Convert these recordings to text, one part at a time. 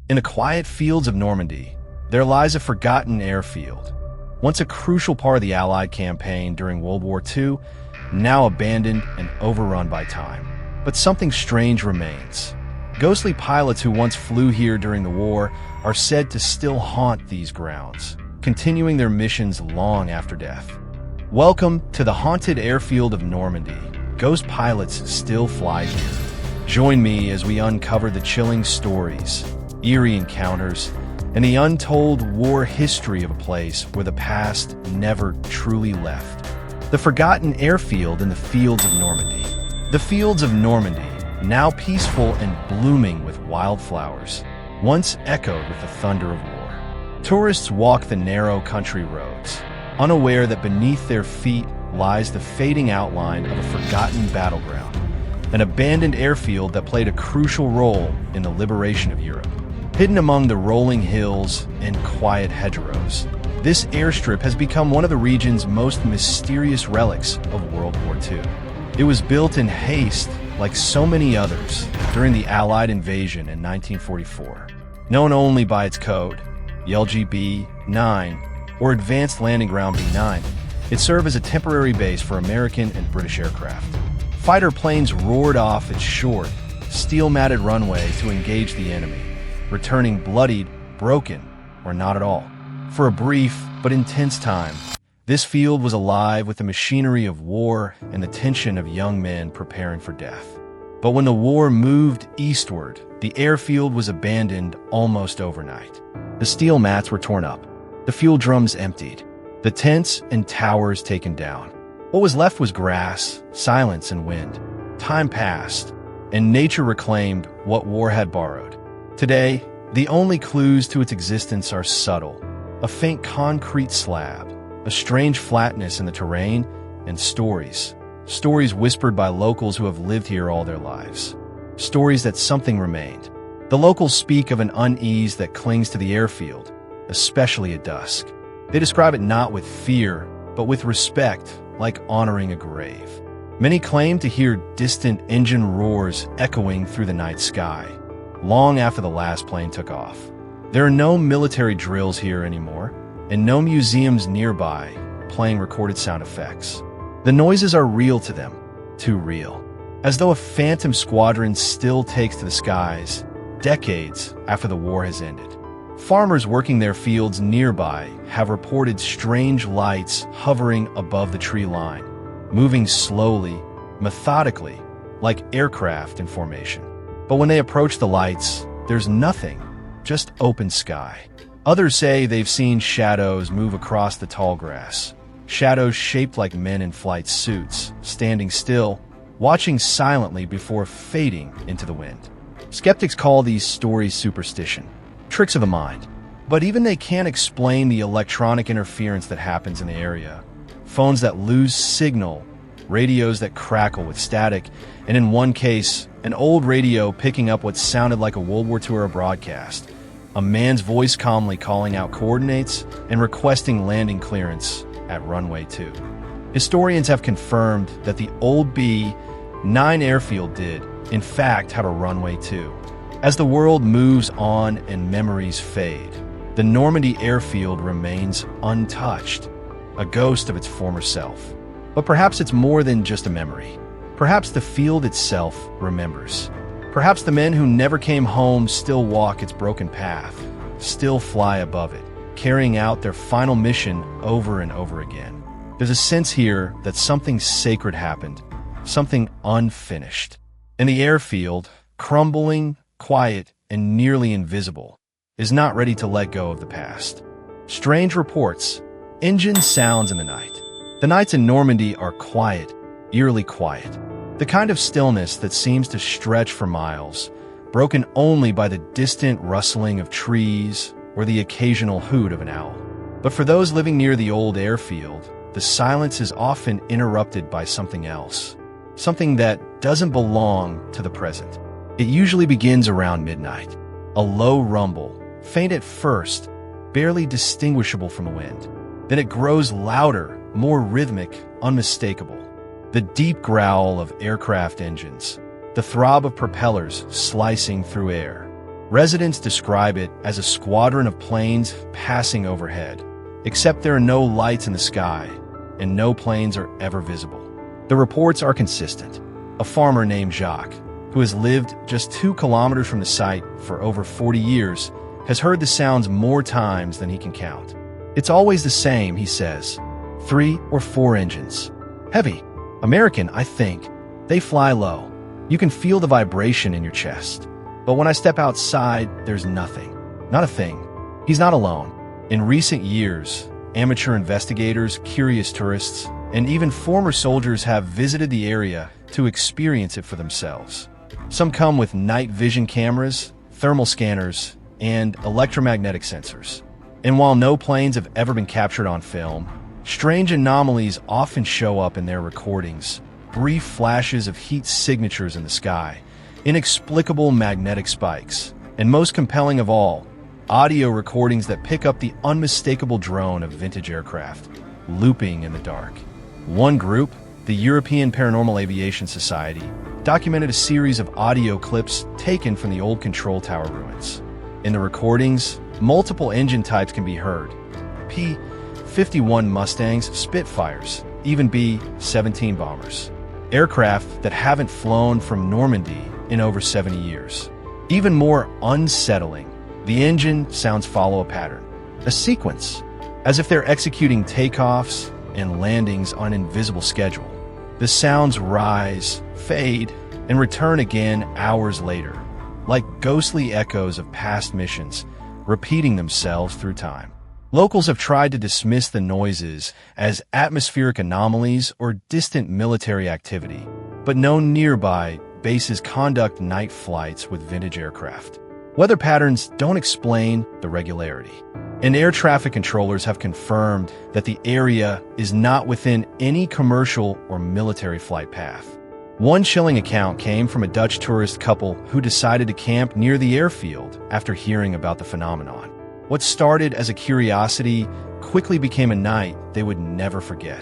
In the quiet fields of Normandy, there lies a forgotten airfield. Once a crucial part of the Allied campaign during World War II, now abandoned and overrun by time. But something strange remains. Ghostly pilots who once flew here during the war are said to still haunt these grounds, continuing their missions long after death. Welcome to the haunted Airfield of Normandy. Ghost pilots still fly here. Join me as we uncover the chilling stories, eerie encounters, and the untold war history of a place where the past never truly left. The forgotten airfield in the fields of Normandy. The fields of Normandy, now peaceful and blooming with wildflowers, once echoed with the thunder of war. Tourists walk the narrow country roads, unaware that beneath their feet lies the fading outline of a forgotten battleground, an abandoned airfield that played a crucial role in the liberation of Europe. Hidden among the rolling hills and quiet hedgerows, this airstrip has become one of the region's most mysterious relics of World War II. It was built in haste, like so many others, during the Allied invasion in 1944. Known only by its code, LGB-9, or Advanced Landing Ground B-9, it served as a temporary base for American and British aircraft. Fighter planes roared off its short, steel-matted runway to engage the enemy, returning bloodied, broken, or not at all. For a brief but intense time, this field was alive with the machinery of war and the tension of young men preparing for death. But when the war moved eastward, the airfield was abandoned almost overnight. The steel mats were torn up, the fuel drums emptied, the tents and towers taken down. What was left was grass, silence, and wind. Time passed, and nature reclaimed what war had borrowed. Today, the only clues to its existence are subtle: a faint concrete slab, a strange flatness in the terrain, and stories. Stories whispered by locals who have lived here all their lives. Stories that something remained. The locals speak of an unease that clings to the airfield, especially at dusk. They describe it not with fear, but with respect, like honoring a grave. Many claim to hear distant engine roars echoing through the night sky, long after the last plane took off. There are no military drills here anymore, and no museums nearby playing recorded sound effects. The noises are real to them, too real, as though a phantom squadron still takes to the skies, decades after the war has ended. Farmers working their fields nearby have reported strange lights hovering above the tree line, moving slowly, methodically, like aircraft in formation. But when they approach the lights, there's nothing, just open sky. Others say they've seen shadows move across the tall grass, shadows shaped like men in flight suits, standing still, watching silently before fading into the wind. Skeptics call these stories superstition, tricks of the mind. But even they can't explain the electronic interference that happens in the area. Phones that lose signal, radios that crackle with static, and in one case, an old radio picking up what sounded like a World War II era broadcast. A man's voice calmly calling out coordinates and requesting landing clearance at runway 2. Historians have confirmed that the old B-9 airfield did, in fact, have a runway 2. As the world moves on and memories fade, the Normandy airfield remains untouched, a ghost of its former self. But perhaps it's more than just a memory. Perhaps the field itself remembers. Perhaps the men who never came home still walk its broken path, still fly above it, carrying out their final mission over and over again. There's a sense here that something sacred happened, something unfinished. And the airfield, crumbling, quiet, and nearly invisible, is not ready to let go of the past. Strange reports, engine sounds in the night. The nights in Normandy are quiet, eerily quiet. The kind of stillness that seems to stretch for miles, broken only by the distant rustling of trees or the occasional hoot of an owl. But for those living near the old airfield, the silence is often interrupted by something else, something that doesn't belong to the present. It usually begins around midnight, a low rumble, faint at first, barely distinguishable from the wind. Then it grows louder, more rhythmic, unmistakable. The deep growl of aircraft engines, the throb of propellers slicing through air. Residents describe it as a squadron of planes passing overhead, except there are no lights in the sky, and no planes are ever visible. The reports are consistent. A farmer named Jacques, who has lived just 2 kilometers from the site for over 40 years, has heard the sounds more times than he can count. It's always the same, he says. 3 or 4 engines. Heavy. American, I think. They fly low. You can feel the vibration in your chest. But when I step outside, there's nothing. Not a thing. He's not alone. In recent years, amateur investigators, curious tourists, and even former soldiers have visited the area to experience it for themselves. Some come with night vision cameras, thermal scanners, and electromagnetic sensors. And while no planes have ever been captured on film, strange anomalies often show up in their recordings. Brief flashes of heat signatures in the sky, inexplicable magnetic spikes, and most compelling of all, audio recordings that pick up the unmistakable drone of vintage aircraft, looping in the dark. One group, the European Paranormal Aviation Society, documented a series of audio clips taken from the old control tower ruins. In the recordings, multiple engine types can be heard. P-51 Mustangs, Spitfires, even B-17 bombers. Aircraft that haven't flown from Normandy in over 70 years. Even more unsettling, the engine sounds follow a pattern, a sequence, as if they're executing takeoffs and landings on an invisible schedule. The sounds rise, fade, and return again hours later, like ghostly echoes of past missions, repeating themselves through time. Locals have tried to dismiss the noises as atmospheric anomalies or distant military activity, but known nearby bases conduct night flights with vintage aircraft. Weather patterns don't explain the regularity, and air traffic controllers have confirmed that the area is not within any commercial or military flight path. One chilling account came from a Dutch tourist couple who decided to camp near the airfield after hearing about the phenomenon. What started as a curiosity quickly became a night they would never forget.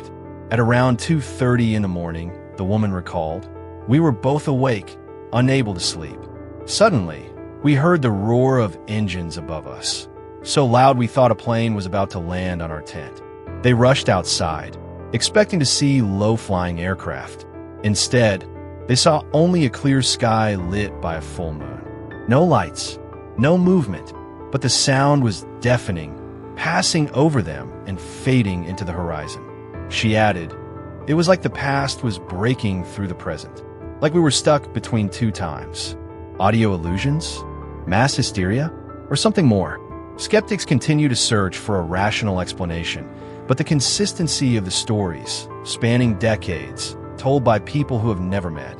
At around 2:30 in the morning, the woman recalled, "We were both awake, unable to sleep. Suddenly, we heard the roar of engines above us, so loud we thought a plane was about to land on our tent. They rushed outside, expecting to see low-flying aircraft. Instead, they saw only a clear sky lit by a full moon. No lights, no movement, but the sound was deafening, passing over them and fading into the horizon." She added, "It was like the past was breaking through the present, like we were stuck between 2 times. Audio illusions? Mass hysteria? Or something more?" Skeptics continue to search for a rational explanation, but the consistency of the stories, spanning decades, told by people who have never met,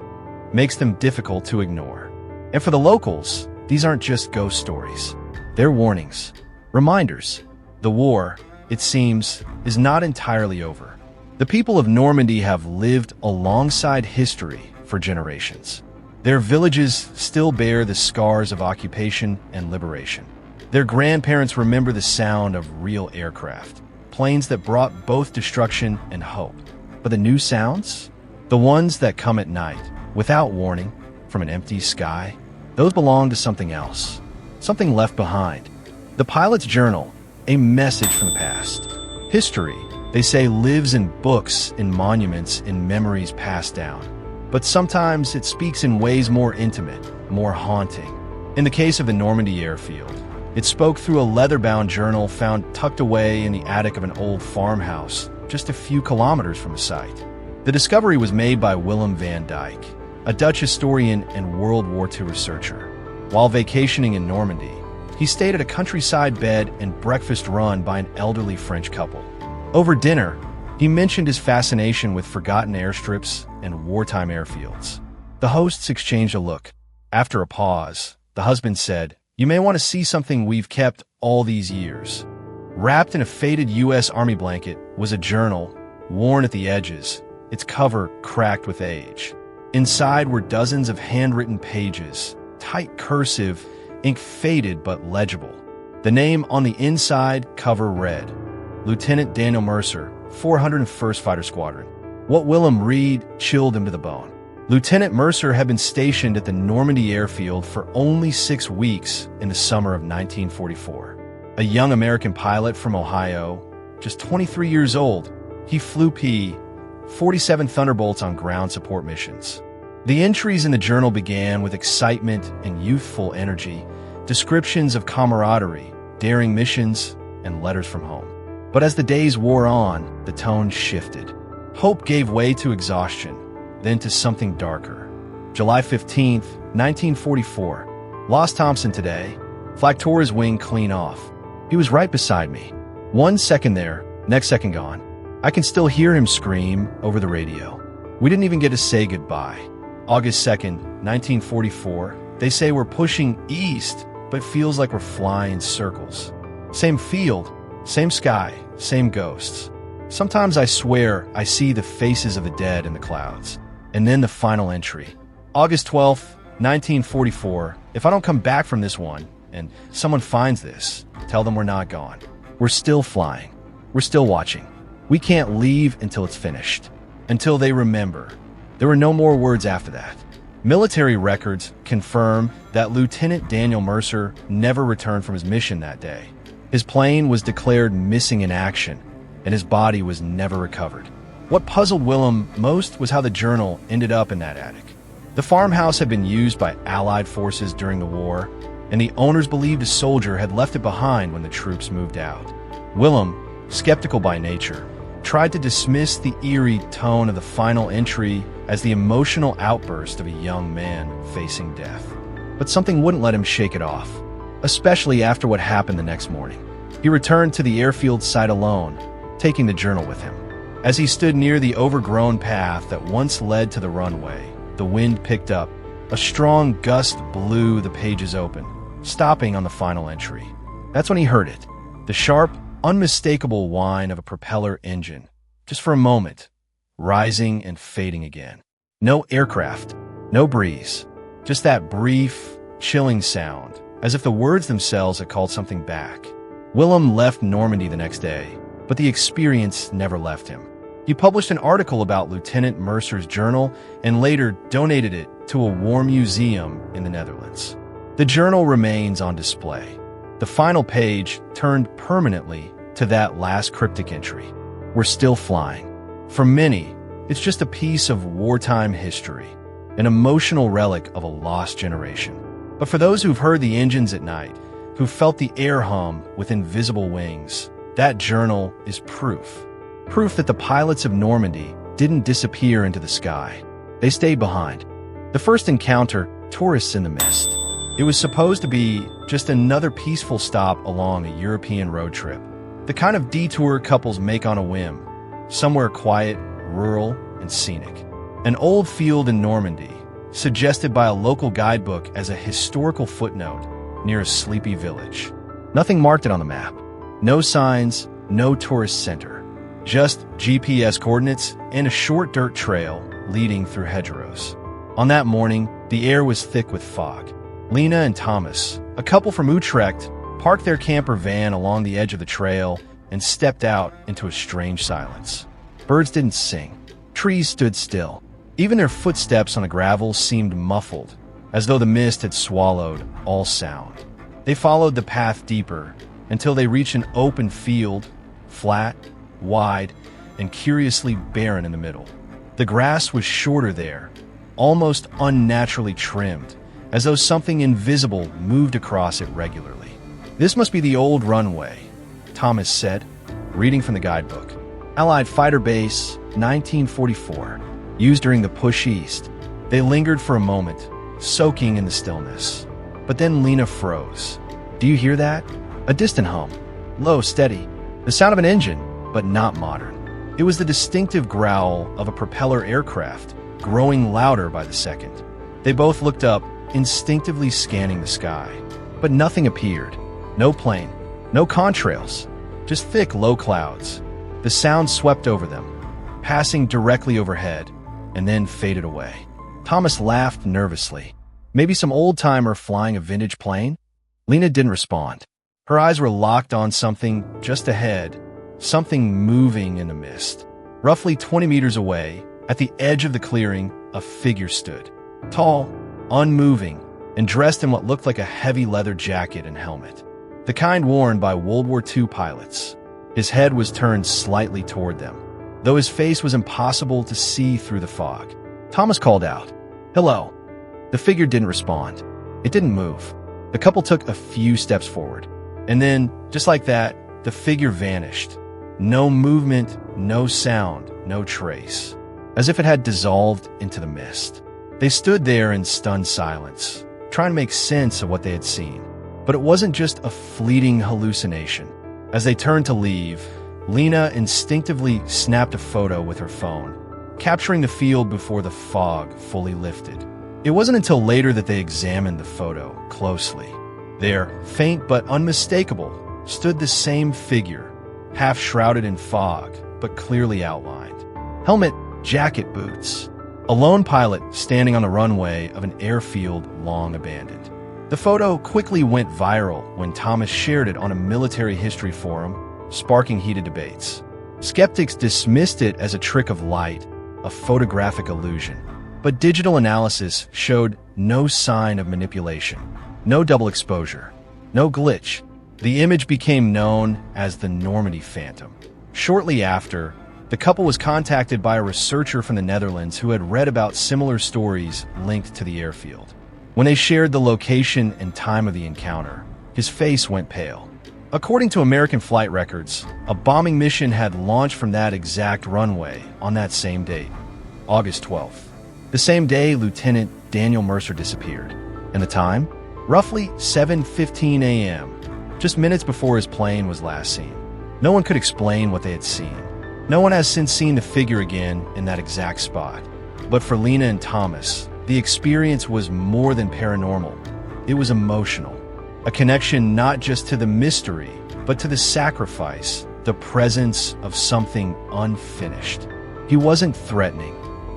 makes them difficult to ignore. And for the locals, these aren't just ghost stories. They're warnings, reminders. The war, it seems, is not entirely over. The people of Normandy have lived alongside history for generations. Their villages still bear the scars of occupation and liberation. Their grandparents remember the sound of real aircraft, planes that brought both destruction and hope. But the new sounds? The ones that come at night, without warning, from an empty sky, those belong to something else. Something left behind. The pilot's journal, a message from the past. History, they say, lives in books, in monuments, in memories passed down. But sometimes it speaks in ways more intimate, more haunting. In the case of the Normandy airfield, it spoke through a leather-bound journal found tucked away in the attic of an old farmhouse just a few kilometers from the site. The discovery was made by Willem van Dijk, a Dutch historian and World War II researcher. While vacationing in Normandy, he stayed at a countryside bed and breakfast run by an elderly French couple. Over dinner, he mentioned his fascination with forgotten airstrips and wartime airfields. The hosts exchanged a look. After a pause, the husband said, "You may want to see something we've kept all these years." Wrapped in a faded U.S. Army blanket was a journal, worn at the edges, its cover cracked with age. Inside were dozens of handwritten pages, tight cursive, ink faded but legible. The name on the inside cover read, Lieutenant Daniel Mercer, 401st Fighter Squadron. What Willem read chilled him to the bone. Lieutenant Mercer had been stationed at the Normandy Airfield for only 6 weeks in the summer of 1944. A young American pilot from Ohio, just 23 years old, he flew P-47 Thunderbolts on ground support missions. The entries in the journal began with excitement and youthful energy, descriptions of camaraderie, daring missions, and letters from home. But as the days wore on, the tone shifted. Hope gave way to exhaustion, then to something darker. July 15, 1944. Lost Thompson today. Flak tore his wing clean off. He was right beside me. 1 second there, next second gone. I can still hear him scream over the radio. We didn't even get to say goodbye. August 2nd, 1944. They say we're pushing east, but feels like we're flying in circles. Same field, same sky, same ghosts. Sometimes I swear I see the faces of the dead in the clouds. And then the final entry. August 12th, 1944. If I don't come back from this one, and someone finds this, tell them we're not gone. We're still flying. We're still watching. We can't leave until it's finished. Until they remember. There were no more words after that. Military records confirm that Lieutenant Daniel Mercer never returned from his mission that day. His plane was declared missing in action, and his body was never recovered. What puzzled Willem most was how the journal ended up in that attic. The farmhouse had been used by Allied forces during the war, and the owners believed a soldier had left it behind when the troops moved out. Willem, skeptical by nature, tried to dismiss the eerie tone of the final entry as the emotional outburst of a young man facing death. But something wouldn't let him shake it off, especially after what happened the next morning. He returned to the airfield site alone, taking the journal with him. As he stood near the overgrown path that once led to the runway, the wind picked up. A strong gust blew the pages open, stopping on the final entry. That's when he heard it, the sharp, unmistakable whine of a propeller engine, just for a moment, rising and fading again. No aircraft, no breeze, just that brief, chilling sound, as if the words themselves had called something back. Willem left Normandy the next day, but the experience never left him. He published an article about Lieutenant Mercer's journal and later donated it to a war museum in the Netherlands. The journal remains on display. The final page turned permanently to that last cryptic entry. We're still flying. For many, it's just a piece of wartime history, an emotional relic of a lost generation. But for those who've heard the engines at night, who felt the air hum with invisible wings, that journal is proof. Proof that the pilots of Normandy didn't disappear into the sky. They stayed behind. The first encounter, tourists in the mist. It was supposed to be just another peaceful stop along a European road trip. The kind of detour couples make on a whim. Somewhere quiet, rural, and scenic. An old field in Normandy, suggested by a local guidebook as a historical footnote near a sleepy village. Nothing marked it on the map. No signs, no tourist center. Just GPS coordinates and a short dirt trail leading through hedgerows. On that morning, the air was thick with fog. Lena and Thomas, a couple from Utrecht, parked their camper van along the edge of the trail and stepped out into a strange silence. Birds didn't sing. Trees stood still. Even their footsteps on the gravel seemed muffled, as though the mist had swallowed all sound. They followed the path deeper until they reached an open field, flat, wide, and curiously barren in the middle. The grass was shorter there, almost unnaturally trimmed, as though something invisible moved across it regularly. This must be the old runway, Thomas said, reading from the guidebook. Allied Fighter Base, 1944, used during the push east. They lingered for a moment, soaking in the stillness. But then Lena froze. Do you hear that? A distant hum. Low, steady. The sound of an engine, but not modern. It was the distinctive growl of a propeller aircraft, growing louder by the second. They both looked up, instinctively scanning the sky. But nothing appeared. No plane. No contrails. Just thick, low clouds. The sound swept over them, passing directly overhead, and then faded away. Thomas laughed nervously. Maybe some old-timer flying a vintage plane? Lena didn't respond. Her eyes were locked on something just ahead, something moving in the mist. Roughly 20 meters away, at the edge of the clearing, a figure stood. Tall, unmoving, and dressed in what looked like a heavy leather jacket and helmet, the kind worn by World War II pilots. His head was turned slightly toward them, though his face was impossible to see through the fog. Thomas called out, "Hello." The figure didn't respond. It didn't move. The couple took a few steps forward, and then, just like that, the figure vanished. No movement, no sound, no trace, as if it had dissolved into the mist. They stood there in stunned silence, trying to make sense of what they had seen. But it wasn't just a fleeting hallucination. As they turned to leave, Lena instinctively snapped a photo with her phone, capturing the field before the fog fully lifted. It wasn't until later that they examined the photo closely. There, faint but unmistakable, stood the same figure, half shrouded in fog, but clearly outlined. Helmet, jacket, boots. A lone pilot standing on the runway of an airfield long abandoned. The photo quickly went viral when Thomas shared it on a military history forum, sparking heated debates. Skeptics dismissed it as a trick of light, a photographic illusion. But digital analysis showed no sign of manipulation, no double exposure, no glitch. The image became known as the Normandy Phantom. Shortly after, the couple was contacted by a researcher from the Netherlands who had read about similar stories linked to the airfield. When they shared the location and time of the encounter, his face went pale. According to American flight records, a bombing mission had launched from that exact runway on that same date, August 12th. The same day, Lieutenant Daniel Mercer disappeared. And the time? Roughly 7:15 a.m., just minutes before his plane was last seen. No one could explain what they had seen. No one has since seen the figure again in that exact spot. But for Lena and Thomas, the experience was more than paranormal. It was emotional. A connection not just to the mystery, but to the sacrifice, the presence of something unfinished. He wasn't threatening.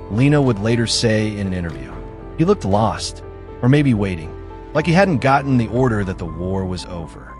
Lena would later say in an interview, he looked lost, or maybe waiting, like he hadn't gotten the order that the war was over.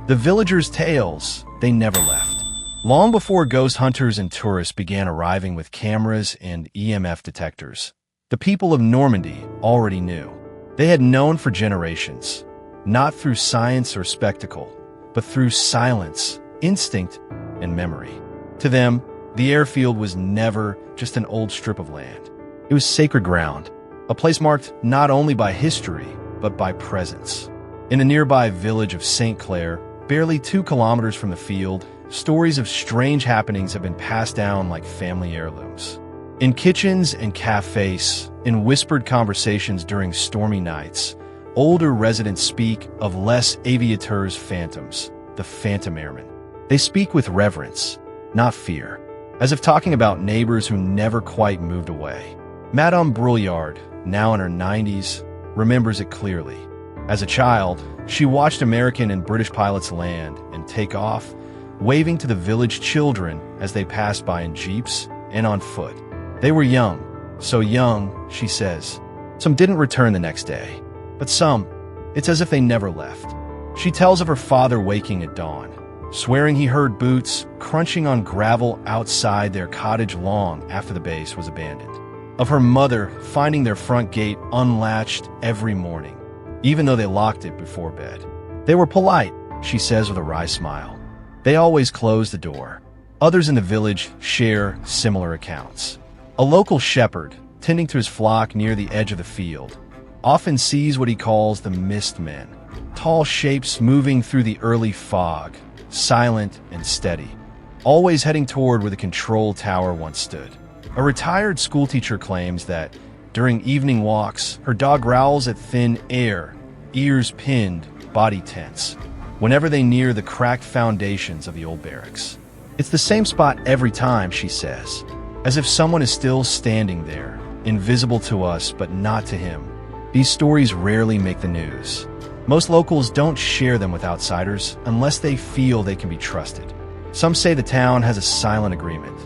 The villagers' tales, they never left. Long before ghost hunters and tourists began arriving with cameras and EMF detectors, the people of Normandy already knew. They had known for generations, not through science or spectacle, but through silence, instinct, and memory. To them, the airfield was never just an old strip of land. It was sacred ground, a place marked not only by history, but by presence. In the nearby village of St. Clair, barely 2 kilometers from the field, stories of strange happenings have been passed down like family heirlooms. In kitchens and cafes, in whispered conversations during stormy nights, older residents speak of les aviateurs phantoms, the phantom airmen. They speak with reverence, not fear, as if talking about neighbors who never quite moved away. Madame Brouillard, now in her 90s, remembers it clearly. As a child, she watched American and British pilots land and take off, waving to the village children as they passed by in jeeps and on foot. They were young, so young, she says. Some didn't return the next day, but some, it's as if they never left. She tells of her father waking at dawn, swearing he heard boots crunching on gravel outside their cottage long after the base was abandoned. Of her mother finding their front gate unlatched every morning, even though they locked it before bed. They were polite, she says with a wry smile. They always closed the door. Others in the village share similar accounts. A local shepherd, tending to his flock near the edge of the field, often sees what he calls the mist men, tall shapes moving through the early fog, silent and steady, always heading toward where the control tower once stood. A retired schoolteacher claims that, during evening walks, her dog growls at thin air, ears pinned, body tense, whenever they near the cracked foundations of the old barracks. It's the same spot every time, she says, as if someone is still standing there, invisible to us but not to him. These stories rarely make the news. Most locals don't share them with outsiders unless they feel they can be trusted. Some say the town has a silent agreement.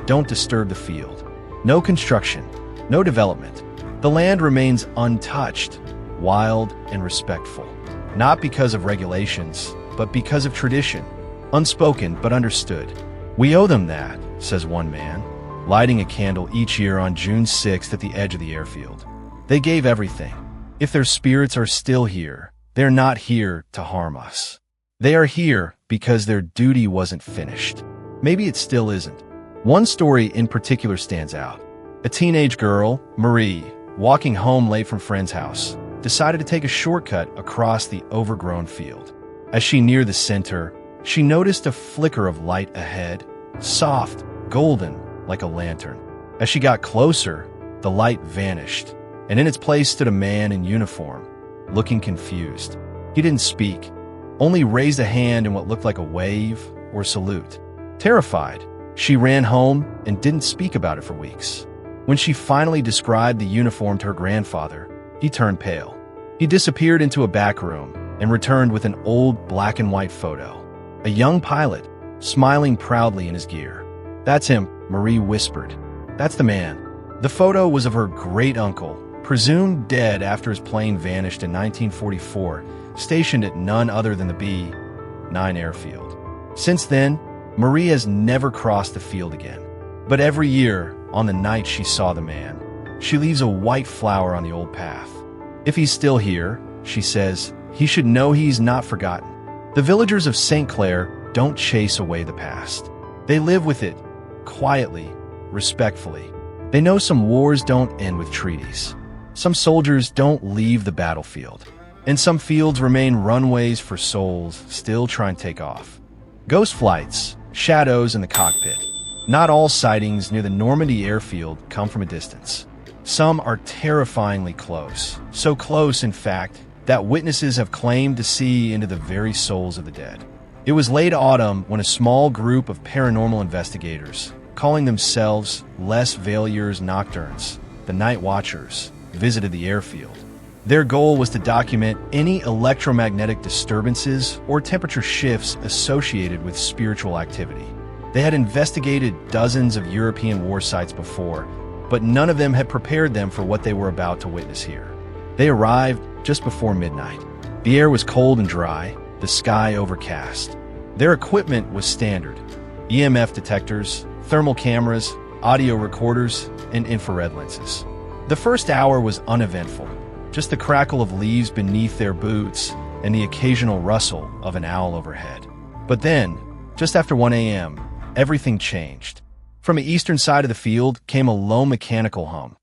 Don't disturb the field. No construction, no development. The land remains untouched, wild and respectful. Not because of regulations, but because of tradition. Unspoken but understood. We owe them that, says one man. lighting a candle each year on June 6th at the edge of the airfield. They gave everything. If their spirits are still here, they're not here to harm us. They are here because their duty wasn't finished. Maybe it still isn't. One story in particular stands out. A teenage girl, Marie, walking home late from friend's house, decided to take a shortcut across the overgrown field. As she neared the center, she noticed a flicker of light ahead, soft, golden, like a lantern. As she got closer, the light vanished, and in its place stood a man in uniform, looking confused. He didn't speak, only raised a hand in what looked like a wave or salute. Terrified, she ran home and didn't speak about it for weeks. When she finally described the uniform to her grandfather, he turned pale. He disappeared into a back room and returned with an old black and white photo. A young pilot, smiling proudly in his gear. "That's him," Marie whispered. "That's the man." The photo was of her great-uncle, presumed dead after his plane vanished in 1944, stationed at none other than the B-9 airfield. Since then, Marie has never crossed the field again. But every year, on the night she saw the man, she leaves a white flower on the old path. If he's still here, she says, he should know he's not forgotten. The villagers of St. Clair don't chase away the past. They live with it, quietly, respectfully. They know some wars don't end with treaties. Some soldiers don't leave the battlefield. And some fields remain runways for souls still trying to take off. Ghost flights, shadows in the cockpit. Not all sightings near the Normandy airfield come from a distance. Some are terrifyingly close. So close, in fact, that witnesses have claimed to see into the very souls of the dead. It was late autumn when a small group of paranormal investigators, calling themselves Les Veilleurs Nocturnes, the Night Watchers, visited the airfield. Their goal was to document any electromagnetic disturbances or temperature shifts associated with spiritual activity. They had investigated dozens of European war sites before, but none of them had prepared them for what they were about to witness here. They arrived just before midnight. The air was cold and dry, the sky overcast. Their equipment was standard: EMF detectors, thermal cameras, audio recorders, and infrared lenses. The first hour was uneventful, just the crackle of leaves beneath their boots and the occasional rustle of an owl overhead. But then, just after 1 a.m., everything changed. From the eastern side of the field came a low mechanical hum.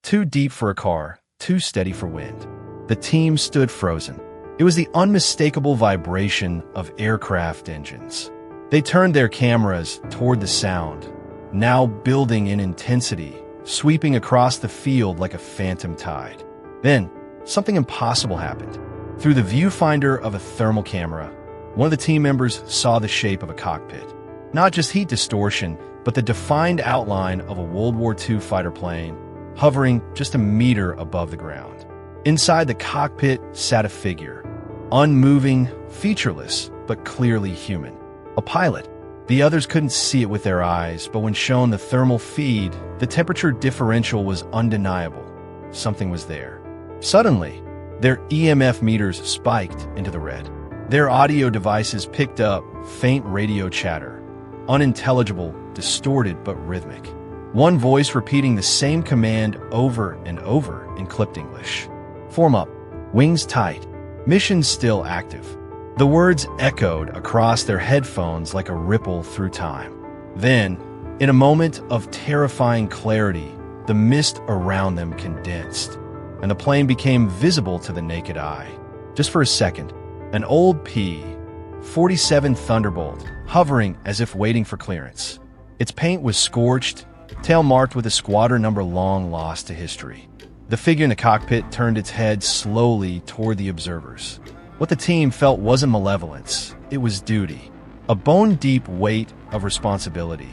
Too deep for a car, too steady for wind. The team stood frozen. It was the unmistakable vibration of aircraft engines. They turned their cameras toward the sound, now building in intensity, sweeping across the field like a phantom tide. Then, something impossible happened. Through the viewfinder of a thermal camera, one of the team members saw the shape of a cockpit. Not just heat distortion, but the defined outline of a World War II fighter plane, hovering just a meter above the ground. Inside the cockpit sat a figure, unmoving, featureless, but clearly human. A pilot. The others couldn't see it with their eyes, but when shown the thermal feed, the temperature differential was undeniable. Something was there. Suddenly, their EMF meters spiked into the red. Their audio devices picked up faint radio chatter, unintelligible, distorted but rhythmic. One voice repeating the same command over and over in clipped English. "Form up. Wings tight. Mission still active." The words echoed across their headphones like a ripple through time. Then, in a moment of terrifying clarity, the mist around them condensed, and the plane became visible to the naked eye. Just for a second, an old P-47 Thunderbolt, hovering as if waiting for clearance. Its paint was scorched, tail marked with a squadron number long lost to history. The figure in the cockpit turned its head slowly toward the observers. What the team felt wasn't malevolence, it was duty. A bone-deep weight of responsibility,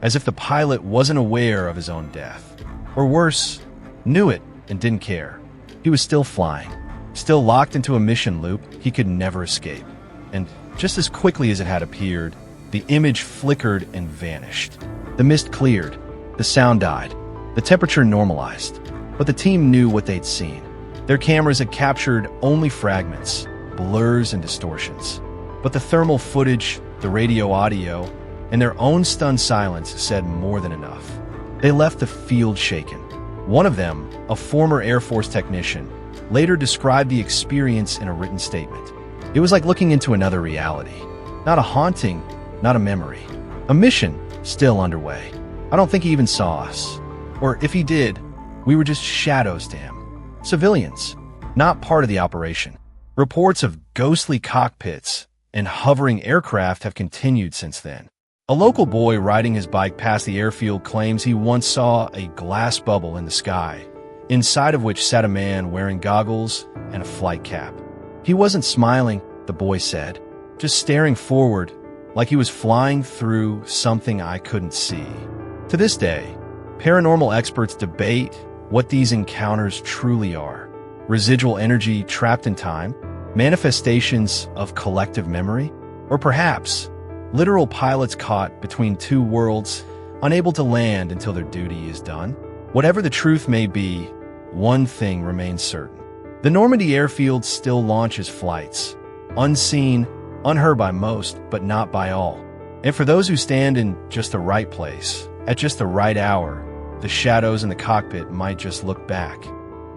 as if the pilot wasn't aware of his own death. Or worse, knew it and didn't care. He was still flying, still locked into a mission loop he could never escape. And just as quickly as it had appeared, the image flickered and vanished. The mist cleared, the sound died, the temperature normalized. But the team knew what they'd seen. Their cameras had captured only fragments, blurs and distortions. But the thermal footage, the radio audio, and their own stunned silence said more than enough. They left the field shaken. One of them, a former Air Force technician, later described the experience in a written statement. It was like looking into another reality. Not a haunting, not a memory. A mission still underway. I don't think he even saw us. Or if he did, we were just shadows to him. Civilians, not part of the operation. Reports of ghostly cockpits and hovering aircraft have continued since then. A local boy riding his bike past the airfield claims he once saw a glass bubble in the sky, inside of which sat a man wearing goggles and a flight cap. He wasn't smiling, the boy said, just staring forward like he was flying through something I couldn't see. To this day, paranormal experts debate what these encounters truly are. Residual energy trapped in time, manifestations of collective memory, or perhaps literal pilots caught between two worlds, unable to land until their duty is done. Whatever the truth may be, one thing remains certain. The Normandy airfield still launches flights, unseen, unheard by most, but not by all. And for those who stand in just the right place, at just the right hour, the shadows in the cockpit might just look back.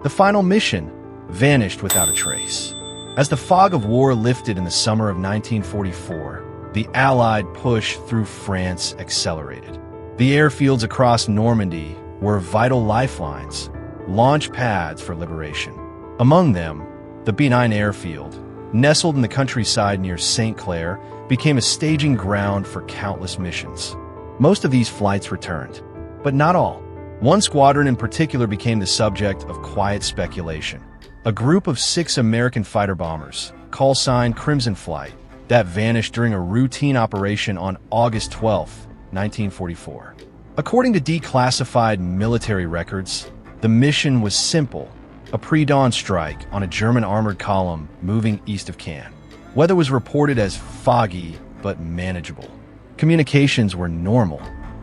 The final mission vanished without a trace. As the fog of war lifted in the summer of 1944, the Allied push through France accelerated. The airfields across Normandy were vital lifelines, launch pads for liberation. Among them, the WWII Airfield, nestled in the countryside near St. Clair, became a staging ground for countless missions. Most of these flights returned, but not all. One squadron in particular became the subject of quiet speculation. A group of 6 American fighter bombers, call sign Crimson Flight, that vanished during a routine operation on August 12, 1944. According to declassified military records, the mission was simple, a pre-dawn strike on a German armored column moving east of Cannes. Weather was reported as foggy but manageable. Communications were normal.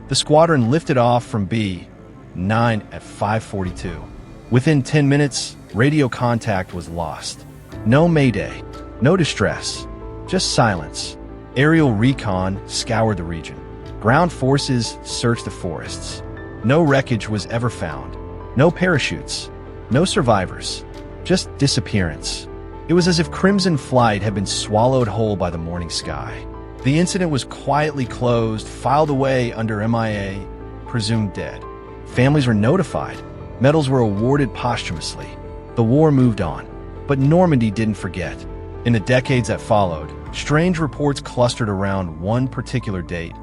The squadron lifted off from B-9 at 5:42. Within 10 minutes, radio contact was lost. No mayday, no distress. Just silence. Aerial recon scoured the region. Ground forces searched the forests. No wreckage was ever found. No parachutes. No survivors. Just disappearance. It was as if Crimson Flight had been swallowed whole by the morning sky. The incident was quietly closed, filed away under MIA, presumed dead. Families were notified. Medals were awarded posthumously. The war moved on. But Normandy didn't forget. In the decades that followed, strange reports clustered around one particular date,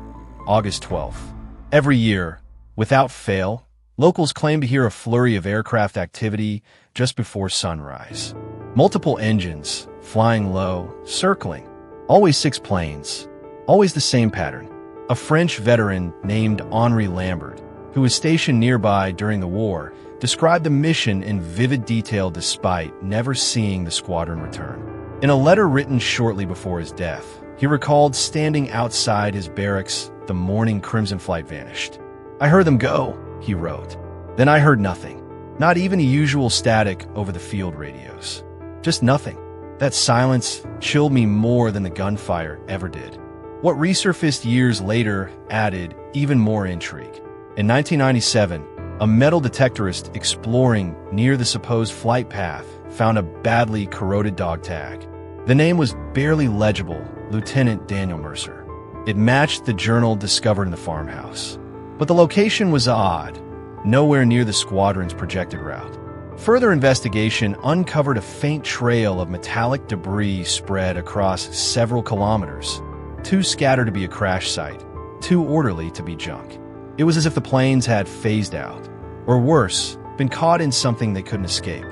August 12th. Every year, without fail, locals claim to hear a flurry of aircraft activity just before sunrise. Multiple engines, flying low, circling. Always 6 planes. Always the same pattern. A French veteran named Henri Lambert, who was stationed nearby during the war, described the mission in vivid detail despite never seeing the squadron return. In a letter written shortly before his death, he recalled standing outside his barracks the morning Crimson Flight vanished. "I heard them go," he wrote. "Then I heard nothing. Not even the usual static over the field radios. Just nothing. That silence chilled me more than the gunfire ever did." What resurfaced years later added even more intrigue. In 1997, a metal detectorist exploring near the supposed flight path found a badly corroded dog tag. The name was barely legible, Lieutenant Daniel Mercer. It matched the journal discovered in the farmhouse. But the location was odd, nowhere near the squadron's projected route. Further investigation uncovered a faint trail of metallic debris spread across several kilometers, too scattered to be a crash site, too orderly to be junk. It was as if the planes had phased out, or worse, been caught in something they couldn't escape.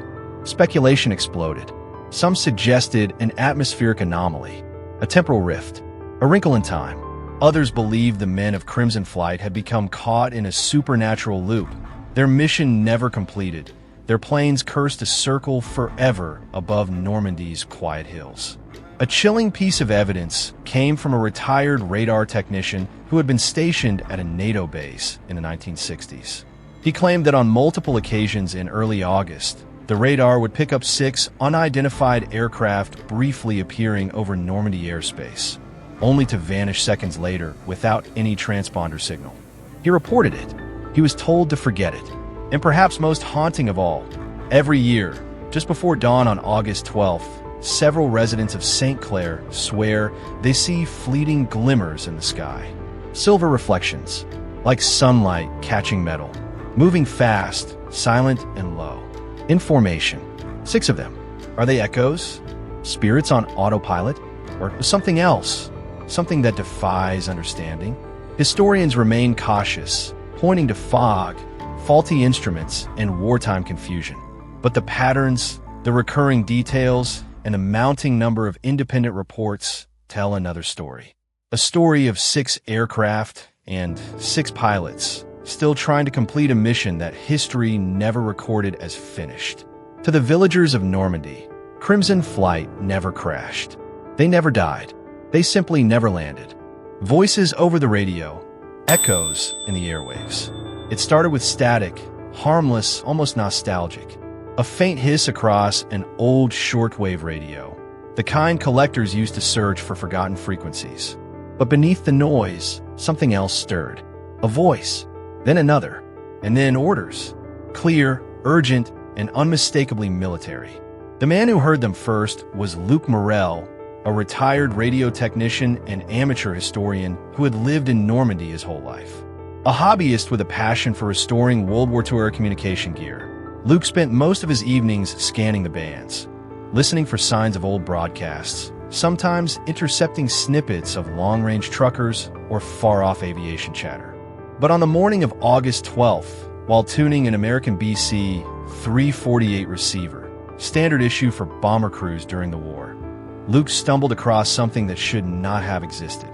Speculation exploded. Some suggested an atmospheric anomaly, a temporal rift, a wrinkle in time. Others believed the men of Crimson Flight had become caught in a supernatural loop, their mission never completed, their planes cursed to circle forever above Normandy's quiet hills. A chilling piece of evidence came from a retired radar technician who had been stationed at a NATO base in the 1960s. He claimed that on multiple occasions in early August, the radar would pick up 6 unidentified aircraft briefly appearing over Normandy airspace, only to vanish seconds later without any transponder signal. He reported it, He was told to forget it. And perhaps most haunting of all, every year, just before dawn on August 12th, several residents of St. Clair swear they see fleeting glimmers in the sky. Silver reflections, like sunlight catching metal, moving fast, silent and low. In formation, 6 of them. Are they echoes? Spirits on autopilot? Or something else? Something that defies understanding? Historians remain cautious, pointing to fog, faulty instruments, and wartime confusion. But the patterns, the recurring details, and a mounting number of independent reports tell another story. A story of 6 aircraft and 6 pilots, still trying to complete a mission that history never recorded as finished. To the villagers of Normandy, Crimson Flight never crashed. They never died. They simply never landed. Voices over the radio, echoes in the airwaves. It started with static, harmless, almost nostalgic. A faint hiss across an old shortwave radio, the kind collectors used to search for forgotten frequencies. But beneath the noise, something else stirred. A voice, then another, and then orders. Clear, urgent, and unmistakably military. The man who heard them first was Luc Morel, a retired radio technician and amateur historian who had lived in Normandy his whole life. A hobbyist with a passion for restoring World War II-era communication gear, Luke spent most of his evenings scanning the bands, listening for signs of old broadcasts, sometimes intercepting snippets of long-range truckers or far-off aviation chatter. But on the morning of August 12th, while tuning an American BC 348 receiver, standard issue for bomber crews during the war, Luke stumbled across something that should not have existed.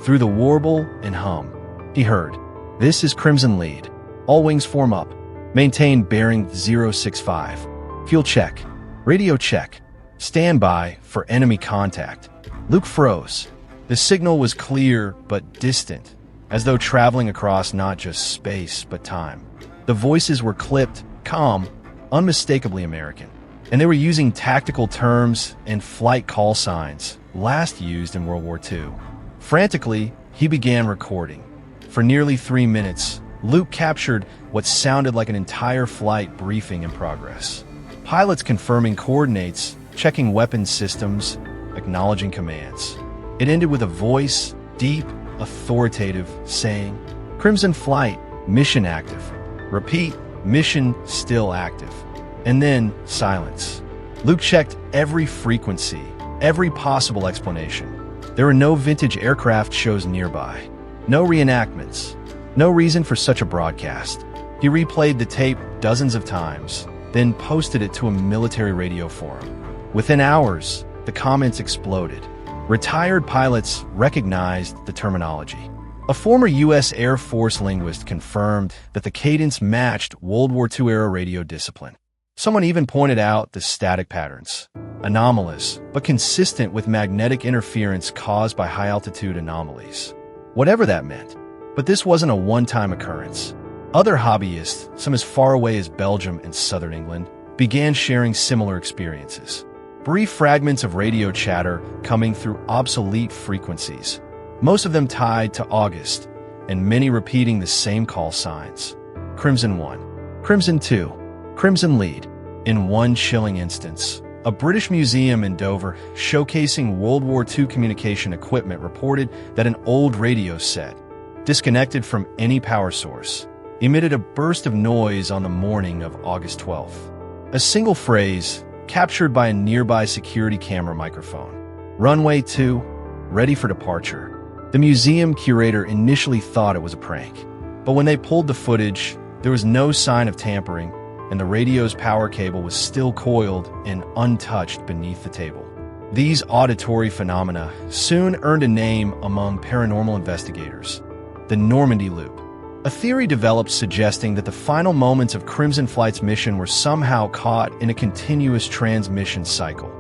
Through the warble and hum, he heard, "This is Crimson Lead. All wings form up. Maintain bearing 065. Fuel check. Radio check. Stand by for enemy contact." Luke froze. The signal was clear but distant, as though traveling across not just space but time. The voices were clipped, calm, unmistakably American, and they were using tactical terms and flight call signs last used in World War II. Frantically, he began recording. For nearly 3 minutes, Luke captured what sounded like an entire flight briefing in progress. Pilots confirming coordinates, checking weapons systems, acknowledging commands. It ended with a voice, deep, authoritative, saying, "Crimson Flight, mission active. Repeat, mission still active." And then silence. Luke checked every frequency, every possible explanation. There were no vintage aircraft shows nearby, no reenactments, no reason for such a broadcast. He replayed the tape dozens of times, then posted it to a military radio forum. Within hours, the comments exploded. Retired pilots recognized the terminology. A former U.S. Air Force linguist confirmed that the cadence matched World War II-era radio discipline. Someone even pointed out the static patterns, anomalous but consistent with magnetic interference caused by high-altitude anomalies. Whatever that meant. But this wasn't a one-time occurrence. Other hobbyists, some as far away as Belgium and southern England, began sharing similar experiences. Brief fragments of radio chatter coming through obsolete frequencies, most of them tied to August, and many repeating the same call signs. Crimson 1, Crimson 2, Crimson Lead. In one chilling instance, a British museum in Dover showcasing World War II communication equipment reported that an old radio set, disconnected from any power source, emitted a burst of noise on the morning of August 12th. A single phrase, captured by a nearby security camera microphone. "Runway 2, ready for departure." The museum curator initially thought it was a prank, but when they pulled the footage, there was no sign of tampering, and the radio's power cable was still coiled and untouched beneath the table. These auditory phenomena soon earned a name among paranormal investigators: the Normandy Loop. A theory developed suggesting that the final moments of Crimson Flight's mission were somehow caught in a continuous transmission cycle,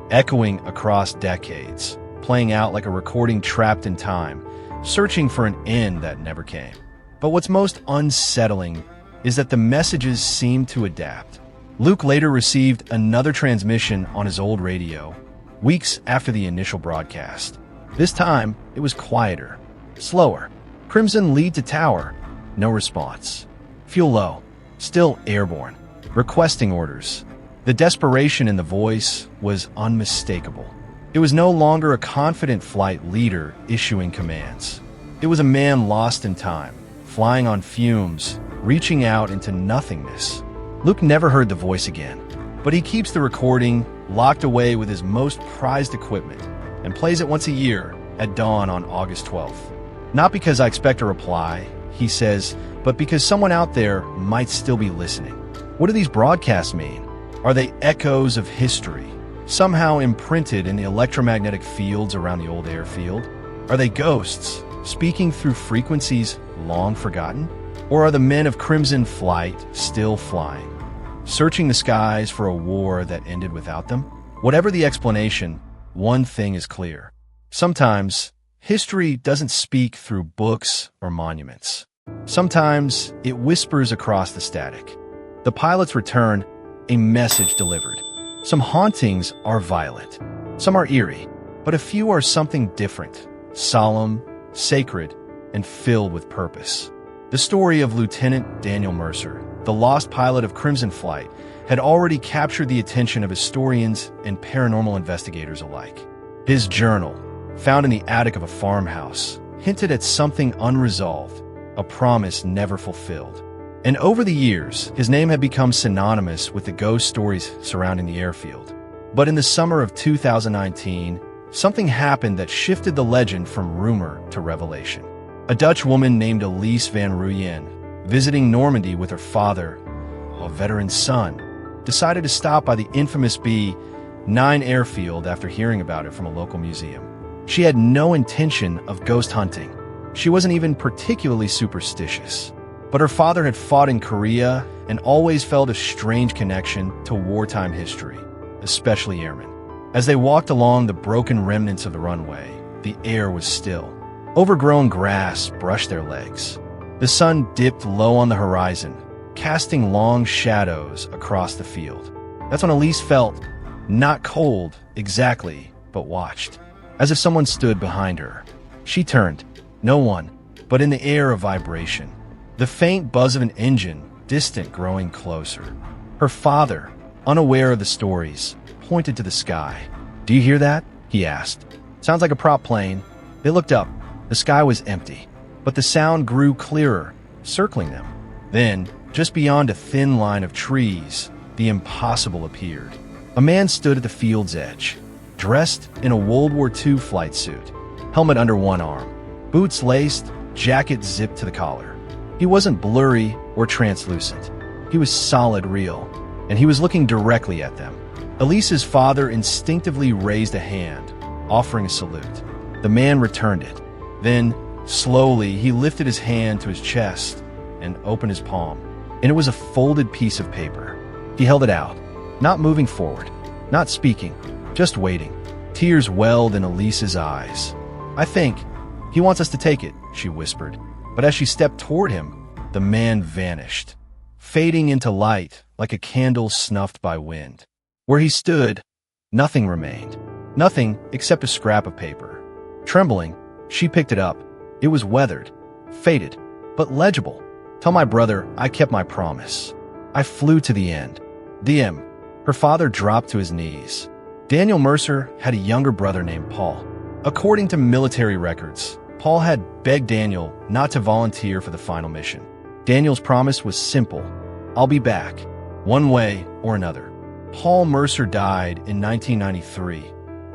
echoing across decades, playing out like a recording trapped in time, searching for an end that never came. But what's most unsettling is that the messages seemed to adapt. Luke later received another transmission on his old radio, weeks after the initial broadcast. This time, it was quieter, slower. "Crimson Lead to tower." No response. Fuel low. Still airborne. Requesting orders. The desperation in the voice was unmistakable. It was no longer a confident flight leader issuing commands. It was a man lost in time, flying on fumes, reaching out into nothingness. Luke never heard the voice again, but he keeps the recording locked away with his most prized equipment and plays it once a year at dawn on August 12th. Not because I expect a reply, he says, but because someone out there might still be listening. What do these broadcasts mean? Are they echoes of history, somehow imprinted in the electromagnetic fields around the old airfield? Are they ghosts, speaking through frequencies long forgotten? Or are the men of Crimson Flight still flying, searching the skies for a war that ended without them? Whatever the explanation, one thing is clear. Sometimes, history doesn't speak through books or monuments. Sometimes, it whispers across the static. The pilots return, a message delivered. Some hauntings are violent. Some are eerie, but a few are something different, solemn, sacred, and filled with purpose. The story of Lieutenant Daniel Mercer, the lost pilot of Crimson Flight, had already captured the attention of historians and paranormal investigators alike. His journal, found in the attic of a farmhouse, hinted at something unresolved, a promise never fulfilled. And over the years, his name had become synonymous with the ghost stories surrounding the airfield. But in the summer of 2019, something happened that shifted the legend from rumor to revelation. A Dutch woman named Elise van Rooyen, visiting Normandy with her father, a veteran son, decided to stop by the infamous B-9 airfield after hearing about it from a local museum. She had no intention of ghost hunting. She wasn't even particularly superstitious. But her father had fought in Korea and always felt a strange connection to wartime history, especially airmen. As they walked along the broken remnants of the runway, the air was still. Overgrown grass brushed their legs. The sun dipped low on the horizon, casting long shadows across the field. That's when Elise felt, not cold exactly, but watched, as if someone stood behind her. She turned. No one, but in the air a vibration. The faint buzz of an engine, distant, growing closer. Her father, unaware of the stories, pointed to the sky. "Do you hear that?" he asked. "Sounds like a prop plane." They looked up. The sky was empty, but the sound grew clearer, circling them. Then, just beyond a thin line of trees, the impossible appeared. A man stood at the field's edge, dressed in a World War II flight suit, helmet under one arm, boots laced, jacket zipped to the collar. He wasn't blurry or translucent. He was solid real, and he was looking directly at them. Elise's father instinctively raised a hand, offering a salute. The man returned it. Then, slowly, he lifted his hand to his chest and opened his palm, and it was a folded piece of paper. He held it out, not moving forward, not speaking, just waiting. Tears welled in Elise's eyes. "I think he wants us to take it," she whispered. But as she stepped toward him, the man vanished, fading into light like a candle snuffed by wind. Where he stood, nothing remained. Nothing except a scrap of paper. Trembling, she picked it up. It was weathered, faded, but legible. "Tell my brother I kept my promise. I flew to the end." DM. Her father dropped to his knees. Daniel Mercer had a younger brother named Paul. According to military records, Paul had begged Daniel not to volunteer for the final mission. Daniel's promise was simple: "I'll be back, one way or another." Paul Mercer died in 1993,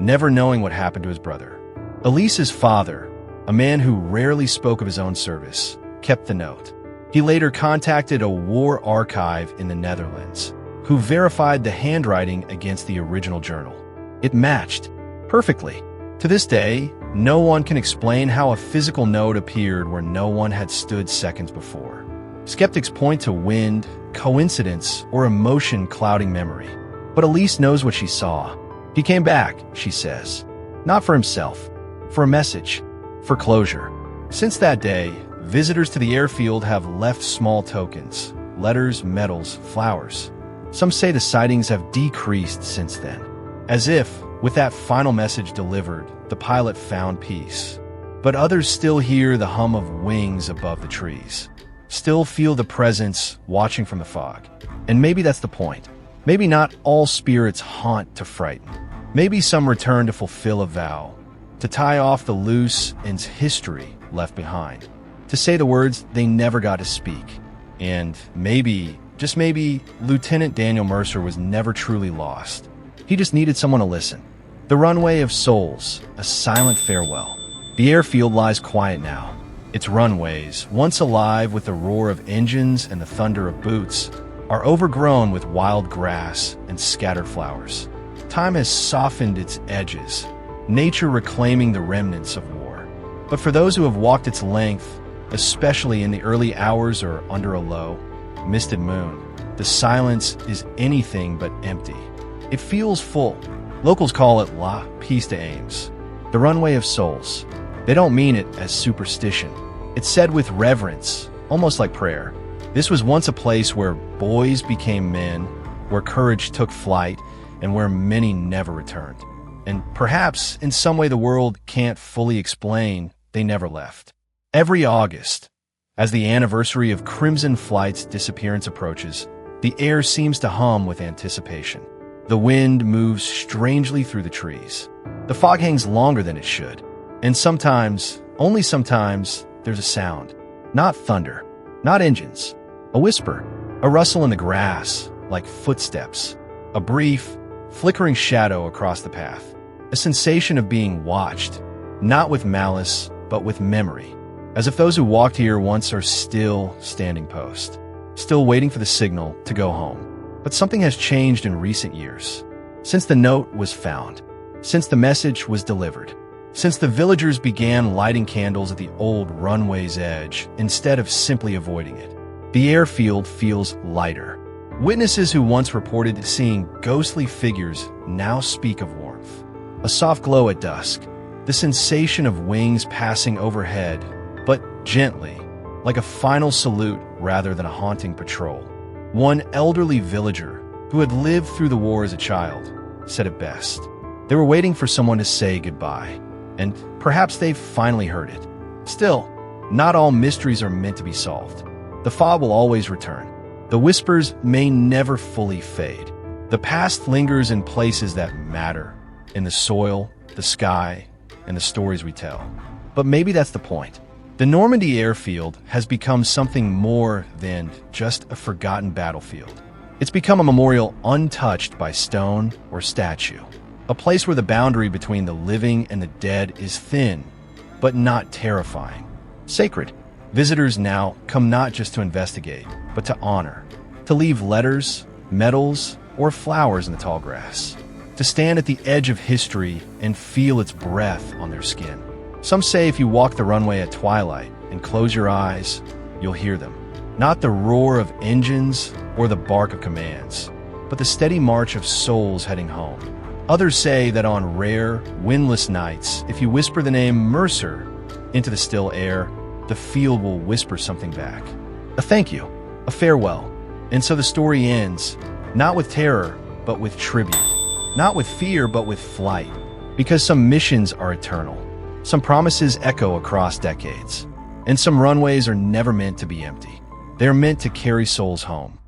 never knowing what happened to his brother. Elise's father, a man who rarely spoke of his own service, kept the note. He later contacted a war archive in the Netherlands, who verified the handwriting against the original journal. It matched perfectly. To this day, no one can explain how a physical note appeared where no one had stood seconds before. Skeptics point to wind, coincidence, or emotion clouding memory. But Elise knows what she saw. He came back, she says. Not for himself, for a message, for closure. Since that day, visitors to the airfield have left small tokens, letters, medals, flowers. Some say the sightings have decreased since then. As if, with that final message delivered, the pilot found peace. But others still hear the hum of wings above the trees. still feel the presence watching from the fog. And maybe that's the point. Maybe not all spirits haunt to frighten. Maybe some return to fulfill a vow, to tie off the loose ends history left behind, to say the words they never got to speak. And maybe, just maybe, Lieutenant Daniel Mercer was never truly lost. He just needed someone to listen. The runway of souls, a silent farewell. The airfield lies quiet now. Its runways, once alive with the roar of engines and the thunder of boots, are overgrown with wild grass and scattered flowers. Time has softened its edges, nature reclaiming the remnants of war. But for those who have walked its length, especially in the early hours or under a low, misted moon, the silence is anything but empty. It feels full. Locals call it La Pista Ames, the runway of souls. They don't mean it as superstition. It's said with reverence, almost like prayer. This was once a place where boys became men, where courage took flight, and where many never returned. And perhaps, in some way the world can't fully explain, they never left. Every August, as the anniversary of Crimson Flight's disappearance approaches, the air seems to hum with anticipation. The wind moves strangely through the trees. The fog hangs longer than it should. And sometimes, only sometimes, there's a sound. Not thunder, not engines. A whisper, a rustle in the grass, like footsteps. A brief, flickering shadow across the path. A sensation of being watched, not with malice, but with memory. As if those who walked here once are still standing post. Still waiting for the signal to go home. But something has changed in recent years. Since the note was found. Since the message was delivered. Since the villagers began lighting candles at the old runway's edge instead of simply avoiding it. The airfield feels lighter. Witnesses who once reported seeing ghostly figures now speak of warmth. A soft glow at dusk. The sensation of wings passing overhead, but gently, like a final salute rather than a haunting patrol. One elderly villager, who had lived through the war as a child, said it best. They were waiting for someone to say goodbye, and perhaps they've finally heard it. Still, not all mysteries are meant to be solved. The fog will always return. The whispers may never fully fade. The past lingers in places that matter, in the soil, the sky, and the stories we tell. But maybe that's the point. The Normandy airfield has become something more than just a forgotten battlefield. It's become a memorial untouched by stone or statue. A place where the boundary between the living and the dead is thin, but not terrifying. Sacred. Visitors now come not just to investigate, but to honor. To leave letters, medals, or flowers in the tall grass. To stand at the edge of history and feel its breath on their skin. Some say if you walk the runway at twilight and close your eyes, you'll hear them. Not the roar of engines or the bark of commands, but the steady march of souls heading home. Others say that on rare, windless nights, if you whisper the name Mercer into the still air, the field will whisper something back. A thank you, a farewell. And so the story ends, not with terror, but with tribute. Not with fear, but with flight. Because some missions are eternal. Some promises echo across decades. And some runways are never meant to be empty. They're meant to carry souls home.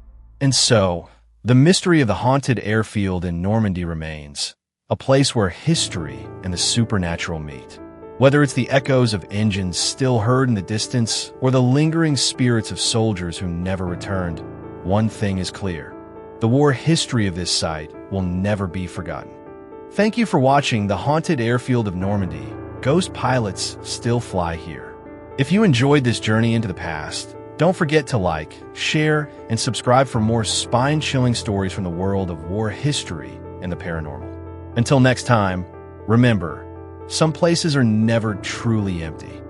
And so, the mystery of the haunted airfield in Normandy remains. A place where history and the supernatural meet. Whether it's the echoes of engines still heard in the distance or the lingering spirits of soldiers who never returned, one thing is clear. The war history of this site will never be forgotten. Thank you for watching the Haunted Airfield of Normandy. Ghost pilots still fly here. If you enjoyed this journey into the past, don't forget to like, share, and subscribe for more spine-chilling stories from the world of war history and the paranormal. Until next time, remember, some places are never truly empty.